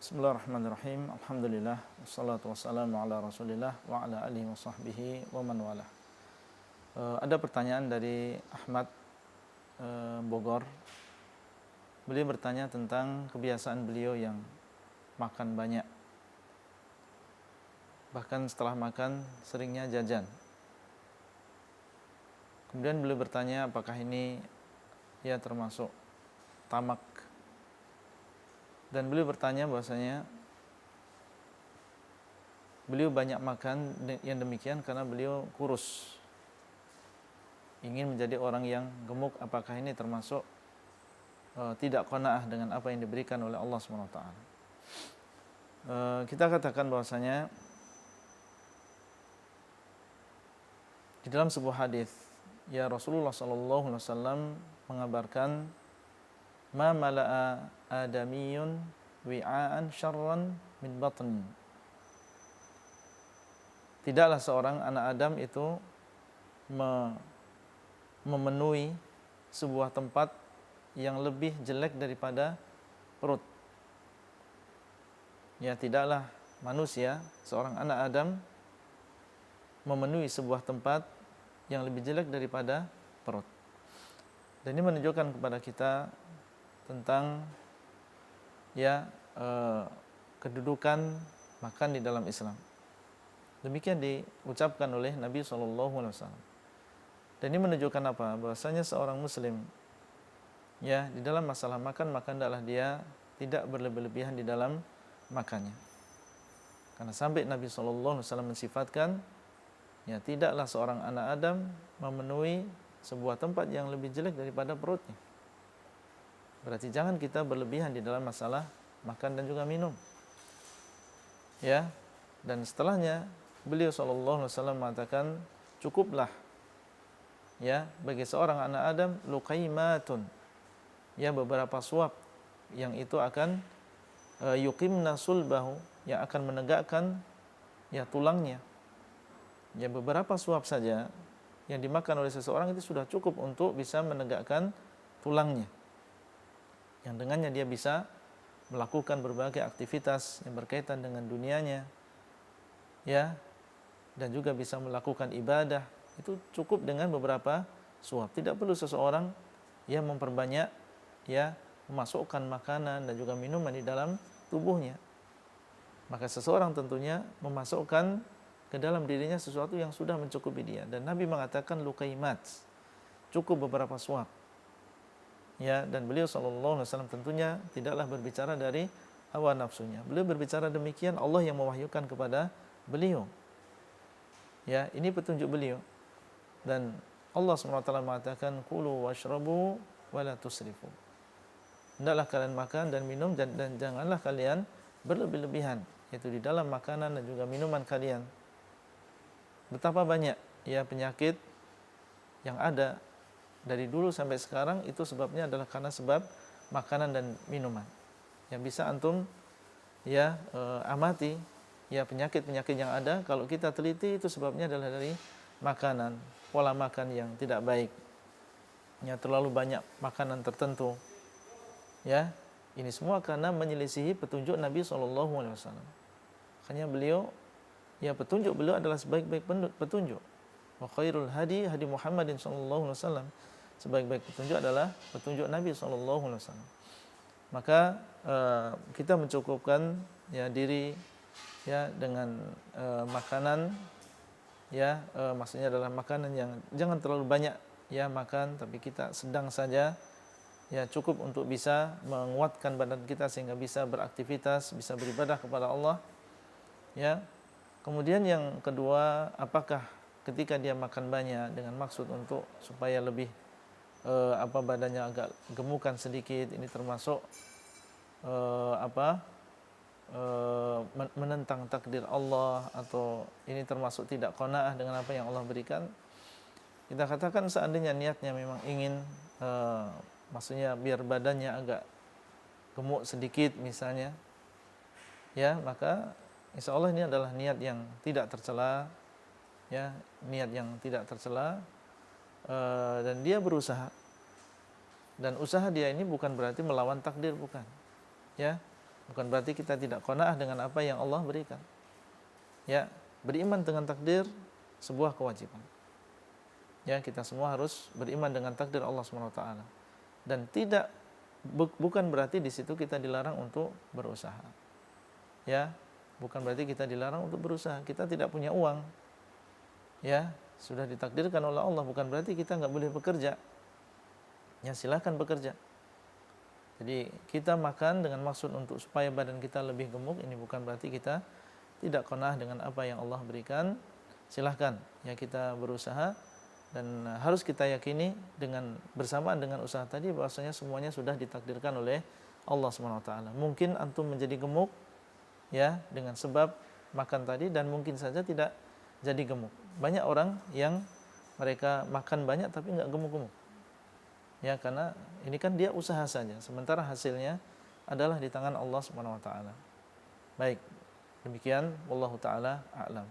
Bismillahirrahmanirrahim. Alhamdulillah wassalatu wassalamu ala Rasulillah wa ala alihi wa sahbihi wa man walah. Ada pertanyaan dari Ahmad Bogor. Beliau bertanya tentang kebiasaan beliau yang makan banyak. Bahkan setelah makan seringnya jajan. Kemudian beliau bertanya apakah ini ya termasuk tamak. Dan beliau bertanya bahwasanya beliau banyak makan yang demikian karena beliau kurus. Ingin menjadi orang yang gemuk, apakah ini termasuk tidak qanaah dengan apa yang diberikan oleh Allah SWT. Kita katakan bahwasanya di dalam sebuah hadis ya Rasulullah SAW mengabarkan ma mala'a adamiyun wi'aan syarran min batn. Tidaklah seorang anak Adam itu memenuhi sebuah tempat yang lebih jelek daripada perut. Ya, tidaklah manusia, seorang anak Adam memenuhi sebuah tempat yang lebih jelek daripada perut. Dan ini menunjukkan kepada kita tentang kedudukan makan di dalam Islam. Demikian diucapkan oleh Nabi SAW. Dan ini menunjukkan apa? Bahwasanya seorang Muslim ya di dalam masalah makan, maka hendaklah dia tidak berlebih-lebihan di dalam makannya. Karena sampai Nabi SAW mensifatkan ya tidaklah seorang anak Adam memenuhi sebuah tempat yang lebih jelek daripada perutnya. Berarti jangan kita berlebihan di dalam masalah makan dan juga minum. Ya. Dan setelahnya beliau SAW mengatakan cukuplah ya bagi seorang anak Adam luqaimatun. Ya, beberapa suap yang itu akan yuqimna sulbahu, yang akan menegakkan ya tulangnya. Ya, beberapa suap saja yang dimakan oleh seseorang itu sudah cukup untuk bisa menegakkan tulangnya, yang dengannya dia bisa melakukan berbagai aktivitas yang berkaitan dengan dunianya, ya, dan juga bisa melakukan ibadah. Itu cukup dengan beberapa suap. Tidak perlu seseorang yang memperbanyak, ya, memasukkan makanan dan juga minuman di dalam tubuhnya. Maka seseorang tentunya memasukkan ke dalam dirinya sesuatu yang sudah mencukupi dia. Dan Nabi mengatakan luqaimat, cukup beberapa suap. Ya, dan beliau SAW tentunya tidaklah berbicara dari hawa nafsunya. Beliau berbicara demikian, Allah yang mewahyukan kepada beliau. Ya, ini petunjuk beliau. Dan Allah SWT mengatakan kulu washrabu wala tusrifu. Hendaklah kalian makan dan minum dan janganlah kalian berlebih-lebihan, yaitu di dalam makanan dan juga minuman kalian. Betapa banyak ya penyakit yang ada dari dulu sampai sekarang, itu sebabnya adalah karena sebab makanan dan minuman. Yang bisa antum ya amati ya penyakit-penyakit yang ada, kalau kita teliti itu sebabnya adalah dari makanan, pola makan yang tidak baik. Ya, terlalu banyak makanan tertentu. Ya, ini semua karena menyelisihi petunjuk Nabi SAW. Makanya beliau ya petunjuk beliau adalah sebaik-baik petunjuk. Wa khairul hadi hadi Muhammadin sallallahu alaihi wasallam. Sebaik-baik petunjuk adalah petunjuk Nabi sallallahu alaihi wasallam. Maka kita mencukupkan ya diri ya dengan makanan ya maksudnya adalah makanan yang jangan terlalu banyak ya makan, tapi kita sedang saja ya, cukup untuk bisa menguatkan badan kita sehingga bisa beraktivitas, bisa beribadah kepada Allah. Ya. Kemudian yang kedua, apakah ketika dia makan banyak dengan maksud untuk supaya lebih badannya agak gemukan sedikit, ini termasuk menentang takdir Allah, atau ini termasuk tidak qanaah dengan apa yang Allah berikan? Kita katakan seandainya niatnya memang ingin maksudnya biar badannya agak gemuk sedikit misalnya, ya, maka insya Allah ini adalah niat yang tidak tercela, ya, niat yang tidak tercela, dan dia berusaha, dan usaha dia ini bukan berarti melawan takdir, bukan, ya, Bukan berarti kita tidak qanaah dengan apa yang Allah berikan. Ya, beriman dengan takdir sebuah kewajiban. Ya, kita semua harus beriman dengan takdir Allah Subhanahu wa taala. Dan bukan berarti di situ kita dilarang untuk berusaha. Ya, bukan berarti kita dilarang untuk berusaha. Kita tidak punya uang. Ya, sudah ditakdirkan oleh Allah, bukan berarti kita nggak boleh bekerja. Ya, silahkan bekerja. Jadi kita makan dengan maksud untuk supaya badan kita lebih gemuk, ini bukan berarti kita tidak qanaah dengan apa yang Allah berikan. Silahkan ya kita berusaha, dan harus kita yakini dengan bersamaan dengan usaha tadi bahwasanya semuanya sudah ditakdirkan oleh Allah Subhanahu wa taala. Mungkin antum menjadi gemuk ya dengan sebab makan tadi, dan mungkin saja tidak jadi gemuk. Banyak orang yang mereka makan banyak tapi nggak gemuk-gemuk. Ya, karena ini kan dia usaha saja, sementara hasilnya adalah di tangan Allah Subhanahu wa taala. Baik, demikian wallahu taala a'lam.